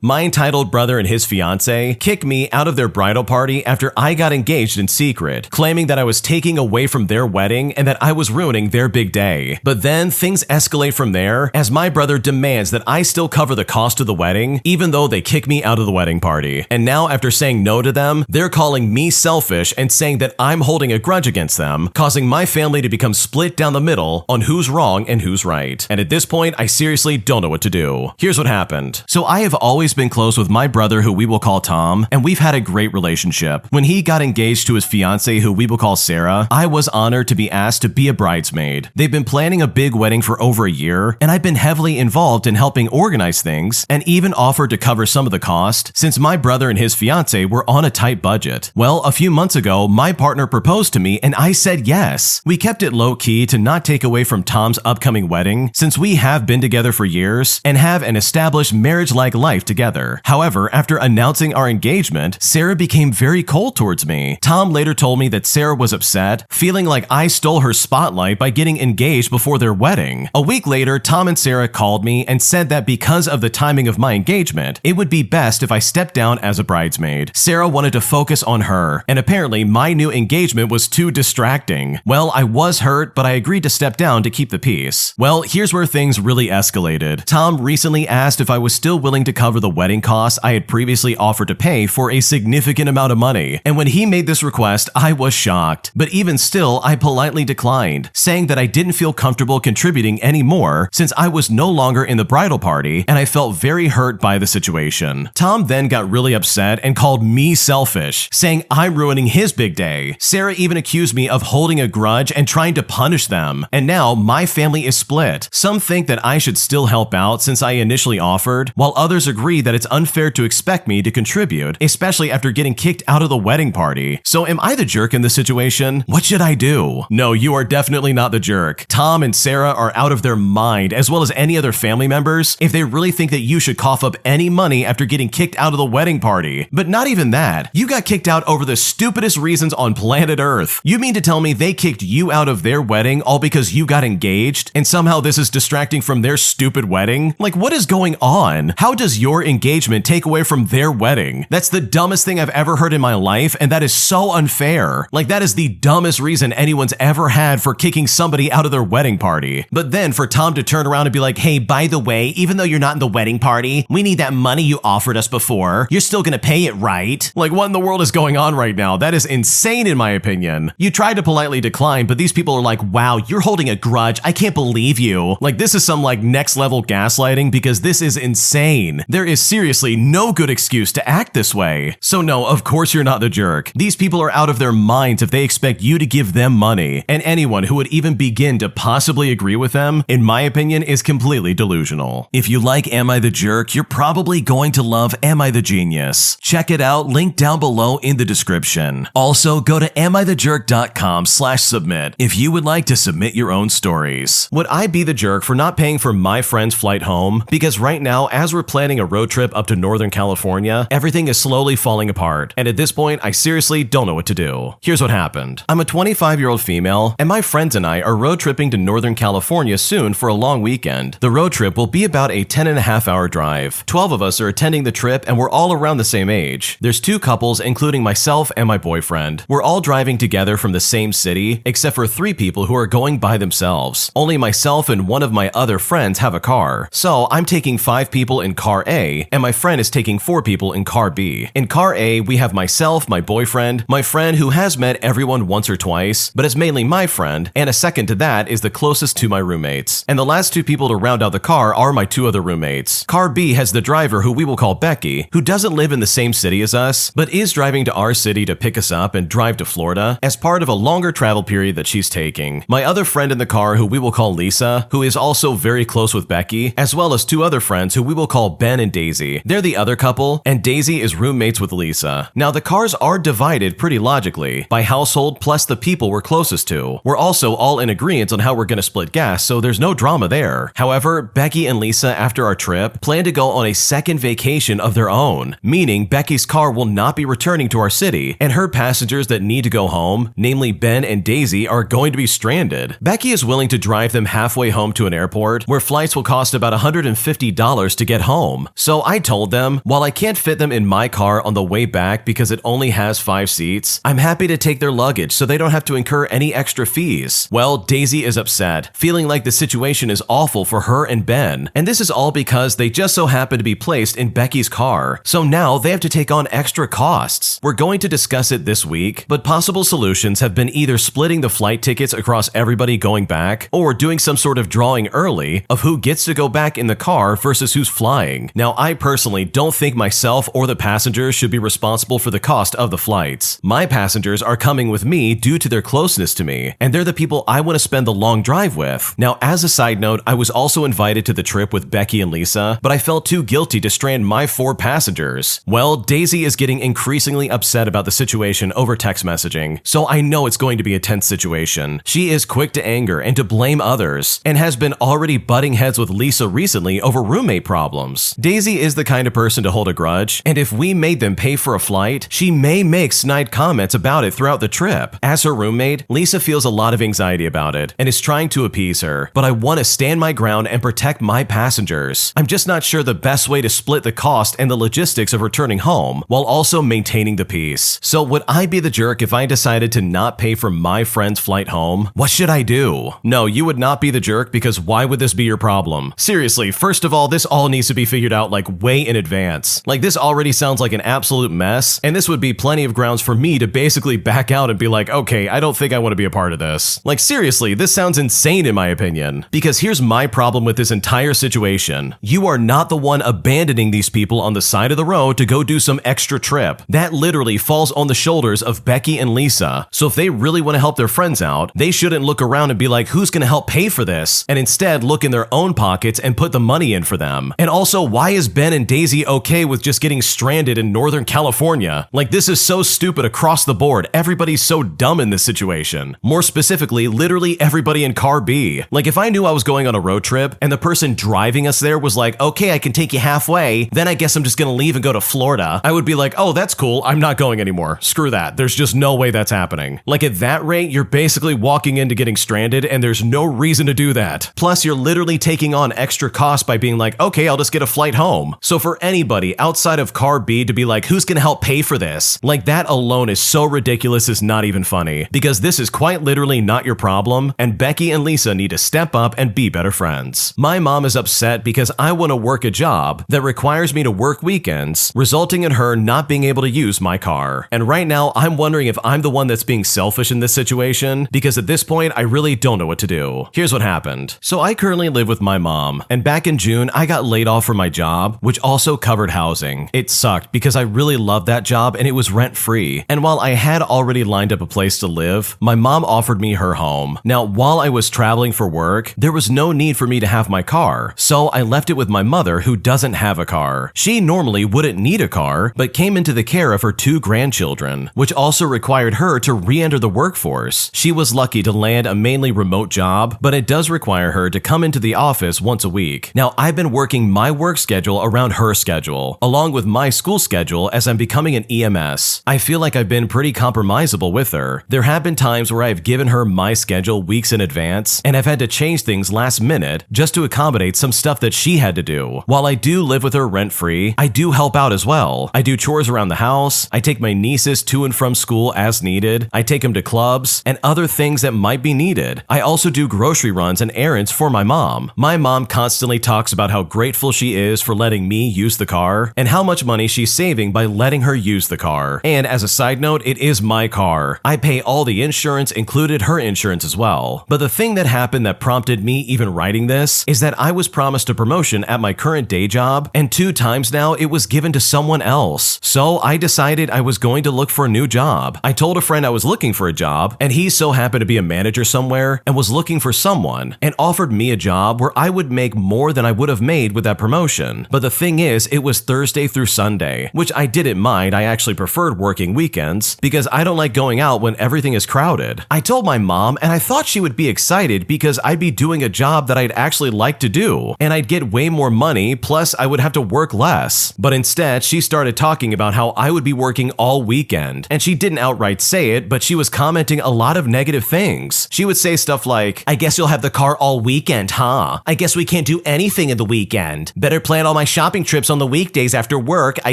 My entitled brother and his fiance kicked me out of their bridal party after I got engaged in secret, claiming that I was taking away from their wedding and that I was ruining their big day. But then things escalate from there as my brother demands that I still cover the cost of the wedding, even though they kick me out of the wedding party. And now after saying no to them, they're calling me selfish and saying that I'm holding a grudge against them, causing my family to become split down the middle on who's wrong and who's right. And at this point, I seriously don't know what to do. Here's what happened. So I have always been close with my brother, who we will call Tom, and we've had a great relationship. When he got engaged to his fiance, who we will call Sarah, I was honored to be asked to be a bridesmaid. They've been planning a big wedding for over a year, and I've been heavily involved in helping organize things and even offered to cover some of the cost since my brother and his fiance were on a tight budget. Well, a few months ago, my partner proposed to me and I said yes. We kept it low-key to not take away from Tom's upcoming wedding since we have been together for years and have an established marriage-like life together. However, after announcing our engagement, Sarah became very cold towards me. Tom later told me that Sarah was upset, feeling like I stole her spotlight by getting engaged before their wedding. A week later, Tom and Sarah called me and said that because of the timing of my engagement, it would be best if I stepped down as a bridesmaid. Sarah wanted to focus on her, and apparently my new engagement was too distracting. Well, I was hurt, but I agreed to step down to keep the peace. Well, here's where things really escalated. Tom recently asked if I was still willing to cover the wedding costs I had previously offered to pay for a significant amount of money. And when he made this request, I was shocked. But even still, I politely declined, saying that I didn't feel comfortable contributing anymore since I was no longer in the bridal party and I felt very hurt by the situation. Tom then got really upset and called me selfish, saying I'm ruining his big day. Sarah even accused me of holding a grudge and trying to punish them. And now my family is split. Some think that I should still help out since I initially offered, while others agree that it's unfair to expect me to contribute, especially after getting kicked out of the wedding party. So am I the jerk in this situation? What should I do? No, you are definitely not the jerk. Tom and Sarah are out of their mind, as well as any other family members, if they really think that you should cough up any money after getting kicked out of the wedding party. But not even that. You got kicked out over the stupidest reasons on planet Earth. You mean to tell me they kicked you out of their wedding all because you got engaged, and somehow this is distracting from their stupid wedding? Like, what is going on? How does your engagement take away from their wedding? That's the dumbest thing I've ever heard in my life, and that is so unfair. Like, that is the dumbest reason anyone's ever had for kicking somebody out of their wedding party. But then for Tom to turn around and be like, hey, by the way, even though you're not in the wedding party, we need that money you offered us before. You're still gonna pay it, right? Like, what in the world is going on right now? That is insane in my opinion. You tried to politely decline, but these people are like, wow, you're holding a grudge. I can't believe you. Like, this is some like next level gaslighting because this is insane. There is seriously no good excuse to act this way. So no, of course you're not the jerk. These people are out of their minds if they expect you to give them money, and anyone who would even begin to possibly agree with them, in my opinion, is completely delusional. If you like Am I the Jerk, you're probably going to love Am I the Genius. Check it out, link down below in the description. Also, go to amithejerk.com/submit if you would like to submit your own stories. Would I be the jerk for not paying for my friend's flight home? Because right now, as we're planning a road trip up to Northern California, everything is slowly falling apart, and at this point, I seriously don't know what to do. Here's what happened. I'm a 25-year-old female, and my friends and I are road tripping to Northern California soon for a long weekend. The road trip will be about a 10.5-hour drive. 12 of us are attending the trip, and we're all around the same age. There's 2 couples, including myself and my boyfriend. We're all driving together from the same city, except for 3 people who are going by themselves. Only myself and one of my other friends have a car. So I'm taking 5 people in car A, and my friend is taking 4 people in car B. In car A, we have myself, my boyfriend, my friend who has met everyone once or twice, but is mainly my friend, and a second to that is the closest to my roommates. And the last 2 people to round out the car are my 2 other roommates. Car B has the driver, who we will call Becky, who doesn't live in the same city as us, but is driving to our city to pick us up and drive to Florida as part of a longer travel period that she's taking. My other friend in the car, who we will call Lisa, who is also very close with Becky, as well as 2 other friends who we will call Ben and Daisy. They're the other couple, and Daisy is roommates with Lisa. Now, the cars are divided pretty logically by household plus the people we're closest to. We're also all in agreement on how we're gonna split gas, so there's no drama there. However, Becky and Lisa, after our trip, plan to go on a second vacation of their own, meaning Becky's car will not be returning to our city, and her passengers that need to go home, namely Ben and Daisy, are going to be stranded. Becky is willing to drive them halfway home to an airport, where flights will cost about $150 to get home. So So I told them, while I can't fit them in my car on the way back because it only has 5 seats, I'm happy to take their luggage so they don't have to incur any extra fees. Well, Daisy is upset, feeling like the situation is awful for her and Ben, and this is all because they just so happen to be placed in Becky's car, so now they have to take on extra costs. We're going to discuss it this week, but possible solutions have been either splitting the flight tickets across everybody going back, or doing some sort of drawing early of who gets to go back in the car versus who's flying. Now, I personally don't think myself or the passengers should be responsible for the cost of the flights. My passengers are coming with me due to their closeness to me, and they're the people I want to spend the long drive with. Now, as a side note, I was also invited to the trip with Becky and Lisa, but I felt too guilty to strand my 4 passengers. Well, Daisy is getting increasingly upset about the situation over text messaging, so I know it's going to be a tense situation. She is quick to anger and to blame others, and has been already butting heads with Lisa recently over roommate problems. Daisy is the kind of person to hold a grudge, and if we made them pay for a flight, she may make snide comments about it throughout the trip. As her roommate, Lisa feels a lot of anxiety about it and is trying to appease her, but I want to stand my ground and protect my passengers. I'm just not sure the best way to split the cost and the logistics of returning home while also maintaining the peace. So would I be the jerk if I decided to not pay for my friend's flight home? What should I do? No, you would not be the jerk, because why would this be your problem? Seriously, first of all, this all needs to be figured out like way in advance. Like, this already sounds like an absolute mess, and this would be plenty of grounds for me to basically back out and be like, okay, I don't think I want to be a part of this. Like, seriously, this sounds insane in my opinion. Because here's my problem with this entire situation. You are not the one abandoning these people on the side of the road to go do some extra trip. That literally falls on the shoulders of Becky and Lisa. So if they really want to help their friends out, they shouldn't look around and be like, who's going to help pay for this? And instead look in their own pockets and put the money in for them. And also, why is Ben and Daisy okay with just getting stranded in Northern California? Like, this is so stupid across the board. Everybody's so dumb in this situation. More specifically, literally everybody in car B. Like, if I knew I was going on a road trip and the person driving us there was like, okay, I can take you halfway, then I guess I'm just gonna leave and go to Florida, I would be like, oh, that's cool, I'm not going anymore. Screw that. There's just no way that's happening. Like, at that rate, you're basically walking into getting stranded, and there's no reason to do that. Plus, you're literally taking on extra cost by being like, okay, I'll just get a flight home. So for anybody outside of car B to be like, who's gonna help pay for this? Like, that alone is so ridiculous, it's not even funny. Because this is quite literally not your problem, and Becky and Lisa need to step up and be better friends. My mom is upset because I want to work a job that requires me to work weekends, resulting in her not being able to use my car. And right now, I'm wondering if I'm the one that's being selfish in this situation, because at this point, I really don't know what to do. Here's what happened. So I currently live with my mom, and back in June, I got laid off from my job, which also covered housing. It sucked because I really loved that job and it was rent-free. And while I had already lined up a place to live, my mom offered me her home. Now, while I was traveling for work, there was no need for me to have my car, so I left it with my mother, who doesn't have a car. She normally wouldn't need a car, but came into the care of her 2 grandchildren, which also required her to re-enter the workforce. She was lucky to land a mainly remote job, but it does require her to come into the office once a week. Now, I've been working my work schedule around her schedule, along with my school schedule as I'm becoming an EMS. I feel like I've been pretty compromisable with her. There have been times where I've given her my schedule weeks in advance, and I've had to change things last minute just to accommodate some stuff that she had to do. While I do live with her rent-free, I do help out as well. I do chores around the house, I take my nieces to and from school as needed, I take them to clubs, and other things that might be needed. I also do grocery runs and errands for my mom. My mom constantly talks about how grateful she is for letting me use the car, and how much money she's saving by letting her use the car. And as a side note, it is my car. I pay all the insurance, included her insurance as well. But the thing that happened that prompted me even writing this is that I was promised a promotion at my current day job, and 2 times now it was given to someone else. So I decided I was going to look for a new job. I told a friend I was looking for a job, and he so happened to be a manager somewhere and was looking for someone, and offered me a job where I would make more than I would have made with that promotion. But the thing is, it was Thursday through Sunday, which I didn't mind. I actually preferred working weekends because I don't like going out when everything is crowded. I told my mom, and I thought she would be excited because I'd be doing a job that I'd actually like to do, and I'd get way more money, plus I would have to work less. But instead, she started talking about how I would be working all weekend, and she didn't outright say it, but she was commenting a lot of negative things. She would say stuff like, I guess you'll have the car all weekend, huh? I guess we can't do anything in the weekend. Better plan all my shopping trips on the weekdays after work, I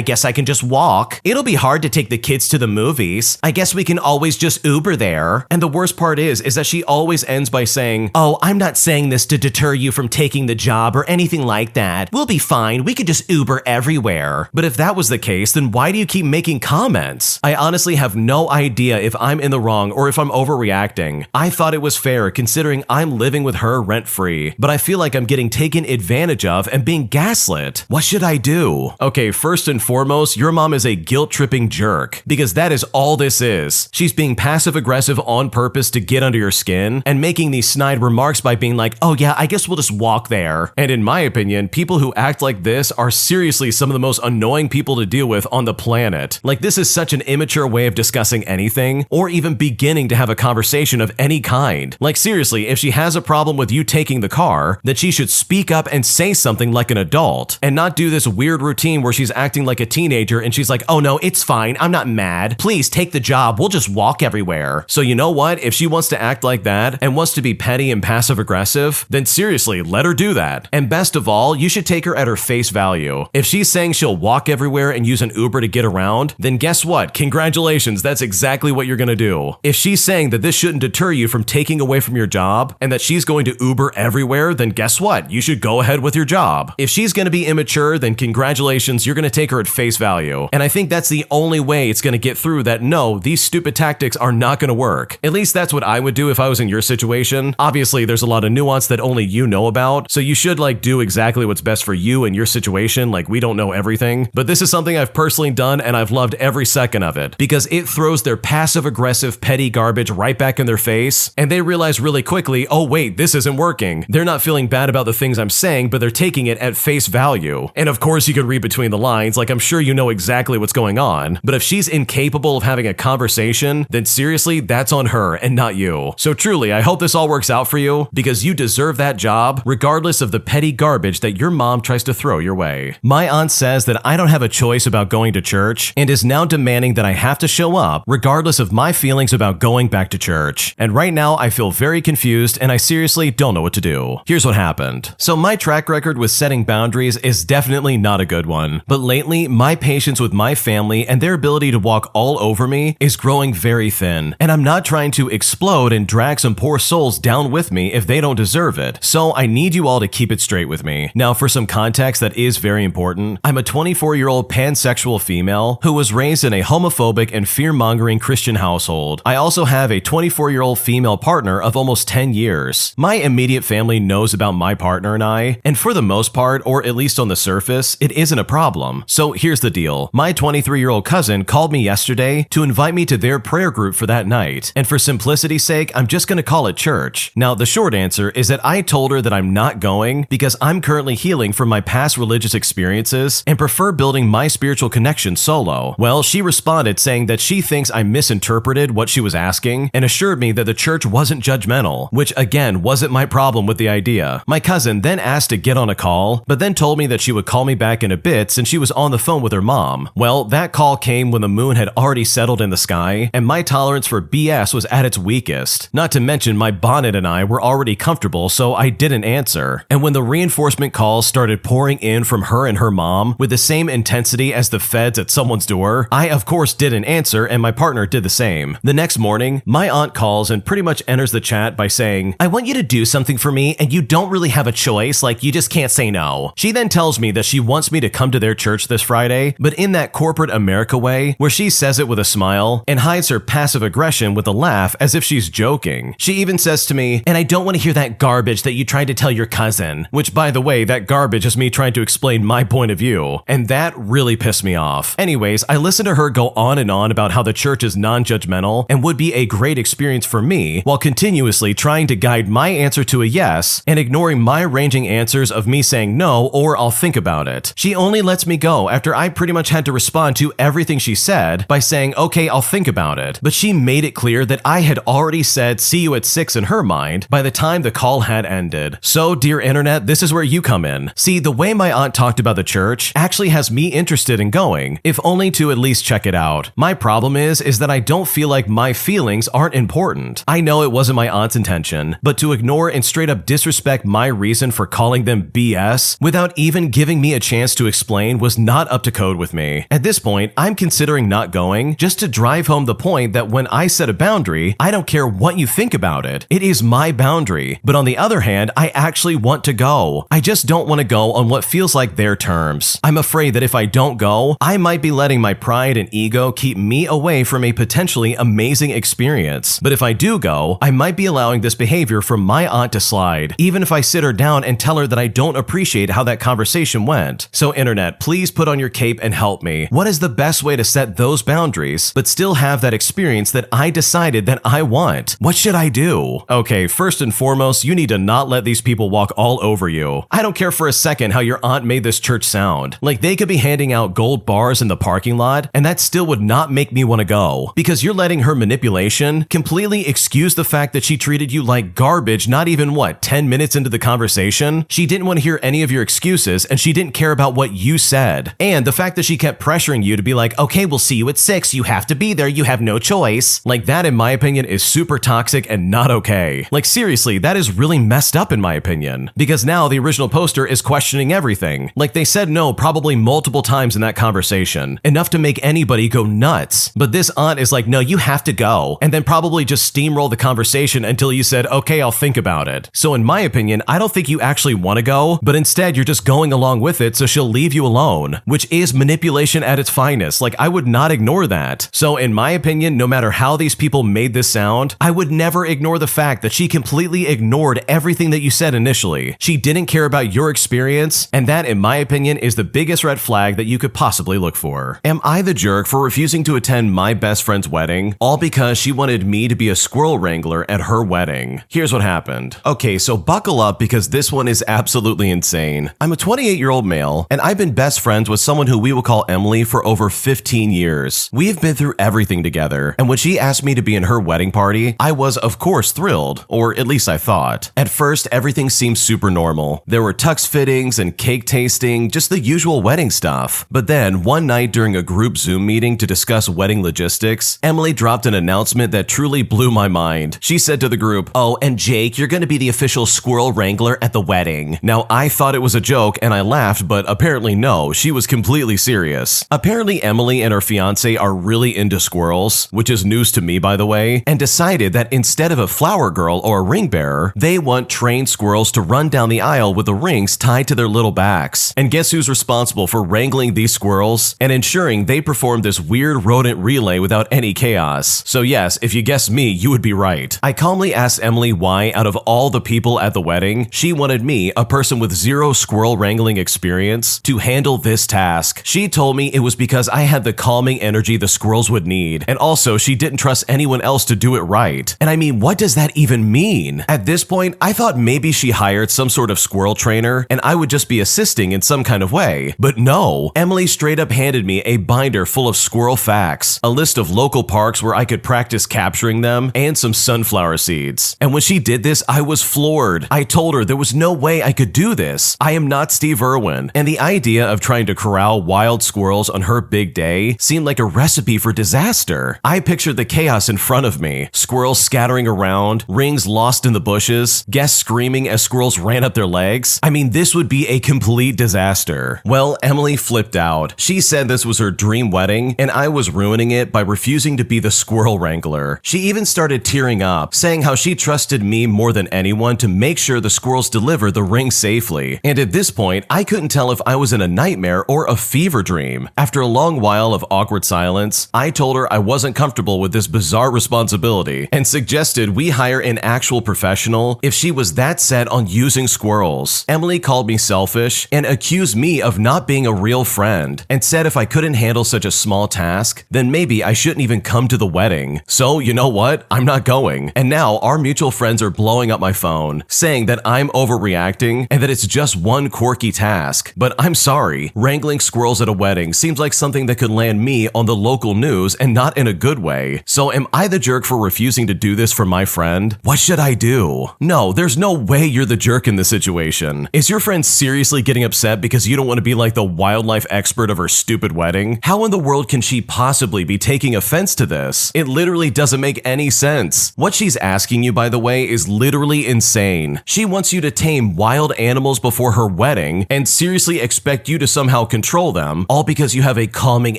guess I can just walk. It'll be hard to take the kids to the movies. I guess we can always just Uber there. And the worst part is that she always ends by saying, oh, I'm not saying this to deter you from taking the job or anything like that. We'll be fine. We could just Uber everywhere. But if that was the case, then why do you keep making comments? I honestly have no idea if I'm in the wrong or if I'm overreacting. I thought it was fair considering I'm living with her rent-free, but I feel like I'm getting taken advantage of and being gaslit. What should I do? Okay, first and foremost, your mom is a guilt-tripping jerk, because that is all this is. She's being passive-aggressive on purpose to get under your skin and making these snide remarks by being like, oh yeah, I guess we'll just walk there. And in my opinion, people who act like this are seriously some of the most annoying people to deal with on the planet. Like, this is such an immature way of discussing anything or even beginning to have a conversation of any kind. Like, seriously, if she has a problem with you taking the car, that she should speak up and say something like an adult and not do this weird routine where she's acting like a teenager and she's like, oh no, it's fine, I'm not mad. Please take the job, we'll just walk everywhere. So you know what? If she wants to act like that and wants to be petty and passive aggressive, then seriously, let her do that. And best of all, you should take her at her face value. If she's saying she'll walk everywhere and use an Uber to get around, then guess what? Congratulations, that's exactly what you're gonna do. If she's saying that this shouldn't deter you from taking away from your job and that she's going to Uber everywhere, then guess what? You should go ahead with your job. If she's gonna be immature, then congratulations, you're gonna take her at face value. And I think that's the only way it's gonna get through that no, these stupid tactics are not gonna work. At least that's what I would do if I was in your situation. Obviously, there's a lot of nuance that only you know about, so you should do exactly what's best for you and your situation. We don't know everything, but this is something I've personally done and I've loved every second of it because it throws their passive-aggressive petty garbage right back in their face and they realize really quickly, oh wait, this isn't working. They're not feeling bad about the things I'm saying, but they're taking it at face value. And of course you can read between the lines, I'm sure you know exactly what's going on, but if she's incapable of having a conversation, then seriously, that's on her and not you. So truly, I hope this all works out for you because you deserve that job regardless of the petty garbage that your mom tries to throw your way. My aunt says that I don't have a choice about going to church and is now demanding that I have to show up regardless of my feelings about going back to church. And right now I feel very confused and I seriously don't know what to do. Here's what happened. So my track record with setting boundaries is definitely not a good one, but lately my patience with my family and their ability to walk all over me is growing very thin, and I'm not trying to explode and drag some poor souls down with me if they don't deserve it. So I need you all to keep it straight with me. Now for some context that is very important, I'm a 24-year-old pansexual female who was raised in a homophobic and fear-mongering Christian household. I also have a 24-year-old female partner of almost 10 years. My immediate family knows about my partner and I, and for the most part, or at least on the surface, it isn't a problem. So here's the deal. My 23-year-old cousin called me yesterday to invite me to their prayer group for that night, and for simplicity's sake, I'm just gonna call it church. Now, the short answer is that I told her that I'm not going because I'm currently healing from my past religious experiences and prefer building my spiritual connection solo. Well, she responded saying that she thinks I misinterpreted what she was asking and assured me that the church wasn't judgmental, which again wasn't my problem with the idea. My cousin then asked to get on a call, but then told me that she would call me back in a bit since she was on the phone with her mom. Well, that call came when the moon had already settled in the sky and my tolerance for BS was at its weakest. Not to mention my bonnet and I were already comfortable, so I didn't answer. And when the reinforcement calls started pouring in from her and her mom with the same intensity as the feds at someone's door, I of course didn't answer and my partner did the same. The next morning, my aunt calls and pretty much enters the chat by saying, I want you to do something for me and you don't really have a choice, you just can't say no. She then tells me that she wants me to come to their church this Friday, but in that corporate America way where she says it with a smile and hides her passive aggression with a laugh as if she's joking. She even says to me, and I don't want to hear that garbage that you tried to tell your cousin, which by the way, that garbage is me trying to explain my point of view, and that really pissed me off. Anyways, I listened to her go on and on about how the church is non-judgmental and would be a great experience for me while continuously trying to guide my answer to a yes and ignoring my ranging answers of me saying no or I'll think about it. She only lets me go after I pretty much had to respond to everything she said by saying, okay, I'll think about it. But she made it clear that I had already said see you at 6 in her mind by the time the call had ended. So, dear internet, this is where you come in. See, the way my aunt talked about the church actually has me interested in going, if only to at least check it out. My problem is that I don't feel like my feelings aren't important. I know it wasn't my aunt's intention, but to ignore and straight up disrespect my reason for calling them BS without even even giving me a chance to explain was not up to code with me. At this point, I'm considering not going just to drive home the point that when I set a boundary, I don't care what you think about it. It is my boundary. But on the other hand, I actually want to go. I just don't want to go on what feels like their terms. I'm afraid that if I don't go, I might be letting my pride and ego keep me away from a potentially amazing experience. But if I do go, I might be allowing this behavior from my aunt to slide, even if I sit her down and tell her that I don't appreciate how that conversation went. So internet, please put on your cape and help me. What is the best way to set those boundaries, but still have that experience that I decided that I want? What should I do? Okay, first and foremost, you need to not let these people walk all over you. I don't care for a second how your aunt made this church sound. Like they could be handing out gold bars in the parking lot, and that still would not make me want to go. Because you're letting her manipulation completely excuse the fact that she treated you like garbage not even, 10 minutes into the conversation? She didn't want to hear any of your excuses, and she didn't care about what you said. And the fact that she kept pressuring you to be like, okay, we'll see you at 6, you have to be there, you have no choice. Like that, in my opinion, is super toxic and not okay. Like seriously, that is really messed up in my opinion. Because now the original poster is questioning everything. Like they said no probably multiple times in that conversation, enough to make anybody go nuts. But this aunt is like, no, you have to go, and then probably just steamroll the conversation until you said, okay, I'll think about it. So in my opinion, I don't think you actually want to go, but instead you're just going along with it so she'll leave you alone, which is manipulation at its finest. Like I would not ignore that. So in my opinion, no matter how these people made this sound, I would never ignore the fact that she completely ignored everything that you said initially. She didn't care about your experience, and that in my opinion is the biggest red flag that you could possibly look for. Am I the jerk for refusing to attend my best friend's wedding, all because she wanted me to be a squirrel wrangler at her wedding? Here's what happened. Okay, so buckle up because this one is absolutely insane. I'm a 28-year-old male, and I've been best friends with someone who we will call Emily for over 15 years. We've been through everything together, and when she asked me to be in her wedding party, I was of course thrilled, or at least I thought. At first, everything seemed super normal. There were tux fittings and cake tasting, just the usual wedding stuff. But then, one night during a group Zoom meeting to discuss wedding logistics, Emily dropped an announcement that truly blew my mind. She said to the group, "Oh, and Jake, you're gonna be the official squirrel wrangler at the wedding." Now, I thought it was a joke and I laughed, but apparently no, she was completely serious. Apparently Emily and her fiance are really into squirrels, which is news to me by the way, and decided that instead of a flower girl or a ring bearer, they want trained squirrels to run down the aisle with the rings tied to their little backs. And guess who's responsible for wrangling these squirrels and ensuring they perform this weird rodent relay without any chaos? So yes, if you guessed me, you would be right. I calmly asked Emily why, out of all the people at the wedding, she wanted me, a person with zero squirrel wrangling experience, to handle this task. She told me it was because I had the calming energy the squirrels would need, and also she didn't trust anyone else to do it right. And I mean, what does that even mean? At this point, I thought maybe she hired some sort of squirrel trainer and I would just be assisting in some kind of way. But no, Emily straight up handed me a binder full of squirrel facts, a list of local parks where I could practice capturing them, and some sunflower seeds. And when she did this, I was floored. I told her there was no way I could do this. I am not Steve Irwin, and the idea of trying to corral wild squirrels on her big day seemed like a recipe for disaster. I pictured the chaos in front of me: squirrels scattering around, rings lost in the bushes, guests screaming as squirrels ran up their legs. I mean, this would be a complete disaster. Well, Emily flipped out. She said this was her dream wedding, and I was ruining it by refusing to be the squirrel wrangler. She even started tearing up, saying how she trusted me more than anyone to make sure the squirrels deliver the ring safely. And at this point, I couldn't tell if I was in a nightmare or a fever dream. After a long while of awkward silence, I told her I wasn't comfortable with this bizarre responsibility and suggested we hire an actual professional if she was that set on using squirrels. Emily called me selfish and accused me of not being a real friend, and said if I couldn't handle such a small task, then maybe I shouldn't even come to the wedding. So you know what? I'm not going. And now our mutual friends are blowing up my phone, saying that I'm overreacting and that it's just one quirky task. But I'm sorry, wrangling squirrels at a wedding seems like something that could land me on the local news, and not in a good way. So am I the jerk for refusing to do this for my friend? What should I do? No, there's no way you're the jerk in this situation. Is your friend seriously getting upset because you don't want to be like the wildlife expert of her stupid wedding? How in the world can she possibly be taking offense to this? It literally doesn't make any sense. What she's asking you, by the way, is literally insane. She wants you to tame wild animals before her wedding. wedding and seriously expect you to somehow control them, all because you have a calming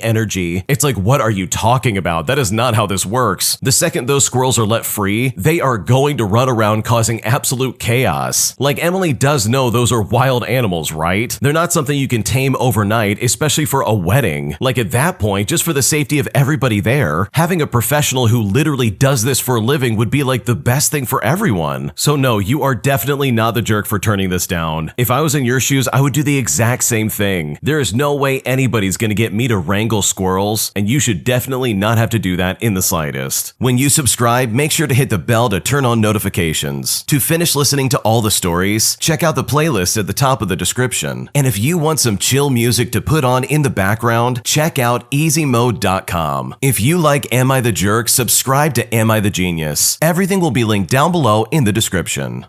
energy. It's like, what are you talking about? That is not how this works. The second those squirrels are let free, they are going to run around causing absolute chaos. Like, Emily does know those are wild animals, right? They're not something you can tame overnight, especially for a wedding. Like, at that point, just for the safety of everybody there, having a professional who literally does this for a living would be like the best thing for everyone. So no, you are definitely not the jerk for turning this down. If I was in your shoes, I would do the exact same thing. There is no way anybody's gonna get me to wrangle squirrels, and you should definitely not have to do that in the slightest. When you subscribe, make sure to hit the bell to turn on notifications. To finish listening to all the stories, check out the playlist at the top of the description. And if you want some chill music to put on in the background, check out easymode.com. If you like Am I the Jerk, subscribe to Am I the Genius. Everything will be linked down below in the description.